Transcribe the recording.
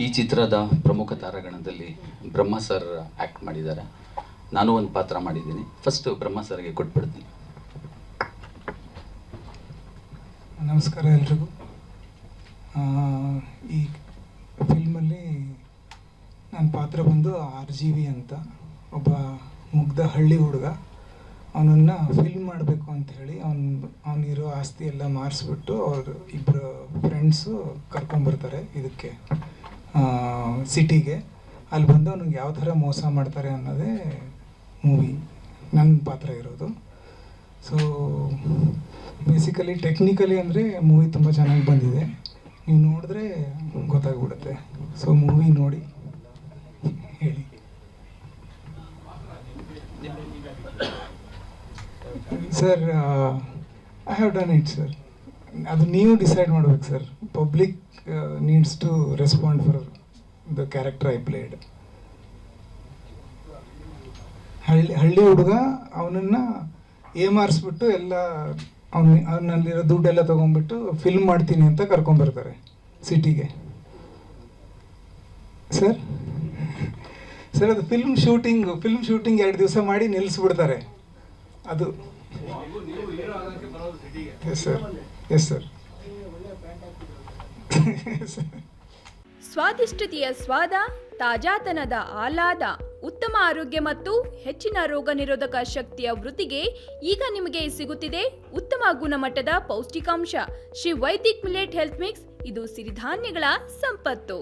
ಈ ಚಿತ್ರದ ಪ್ರಮುಖ ತಾರಾಗಣದಲ್ಲಿ ಬ್ರಹ್ಮ ಸರ್ ಆ್ಯಕ್ಟ್ ಮಾಡಿದ್ದಾರೆ. ನಾನು ಒಂದು ಪಾತ್ರ ಮಾಡಿದ್ದೀನಿ. ಫಸ್ಟು ಬ್ರಹ್ಮ ಸರ್ಗೆ ಕೊಟ್ಬಿಡ್ತೀನಿ. ನಮಸ್ಕಾರ ಎಲ್ರಿಗೂ. ಈ ಫಿಲ್ಮಲ್ಲಿ ನನ್ನ ಪಾತ್ರ ಬಂದು RGV ಅಂತ, ಒಬ್ಬ ಮುಗ್ಧ ಹಳ್ಳಿ ಹುಡುಗ. ಅವನನ್ನು ಫಿಲ್ಮ್ ಮಾಡಬೇಕು ಅಂತ ಹೇಳಿ ಅವನಿರೋ ಆಸ್ತಿ ಎಲ್ಲ ಮಾರಿಸ್ಬಿಟ್ಟು ಅವರು ಇಬ್ಬರು ಫ್ರೆಂಡ್ಸು ಕರ್ಕೊಂಬರ್ತಾರೆ ಇದಕ್ಕೆ ಸಿಟಿಗೆ. ಅಲ್ಲಿ ಬಂದು ಅವ್ನಿಗೆ ಯಾವ ಥರ ಮೋಸ ಮಾಡ್ತಾರೆ ಅನ್ನೋದೇ ಮೂವಿ ನನ್ನ ಪಾತ್ರ ಇರೋದು. ಸೊ ಬೇಸಿಕಲಿ ಟೆಕ್ನಿಕಲಿ ಅಂದರೆ ಮೂವಿ ತುಂಬ ಚೆನ್ನಾಗಿ ಬಂದಿದೆ. ನೀವು ನೋಡಿದ್ರೆ ಗೊತ್ತಾಗ್ಬಿಡುತ್ತೆ. ಸೊ ಮೂವಿ ನೋಡಿ ಹೇಳಿ. Sir, I have done it sir. ಅದು ನೀವು ಡಿಸೈಡ್ ಮಾಡ್ಬೇಕು ಸರ್. Public needs to respond for the character I played. ಹಳ್ಳಿ ಹುಡುಗ ಅವನನ್ನು ಏಮಾರಿಸ್ಬಿಟ್ಟು ಎಲ್ಲ ಅವನಲ್ಲಿರೋ ದುಡ್ಡೆಲ್ಲ ತೊಗೊಂಡ್ಬಿಟ್ಟು ಫಿಲ್ಮ್ ಮಾಡ್ತೀನಿ ಅಂತ ಕರ್ಕೊಂಬರ್ತಾರೆ ಸಿಟಿಗೆ. ಸರ್ ಅದು ಫಿಲ್ಮ್ ಶೂಟಿಂಗ್ 2 ದಿವಸ ಮಾಡಿ ನಿಲ್ಲಿಸ್ಬಿಡ್ತಾರೆ. ಅದು ಎಸ್ ಸರ್. ಸ್ವಾದಿಷ್ಟತೆಯ ಸ್ವಾದ, ತಾಜಾತನದ ಆಹ್ಲಾದ, ಉತ್ತಮ ಆರೋಗ್ಯ ಮತ್ತು ಹೆಚ್ಚಿನ ರೋಗ ನಿರೋಧಕ ಶಕ್ತಿಯ ವೃದ್ಧಿಗೆ ಈಗ ನಿಮಗೆ ಸಿಗುತ್ತಿದೆ ಉತ್ತಮ ಗುಣಮಟ್ಟದ ಪೌಷ್ಟಿಕಾಂಶ Shri Vaidik millet health mix. ಇದು ಸಿರಿಧಾನ್ಯಗಳ ಸಂಪತ್ತು.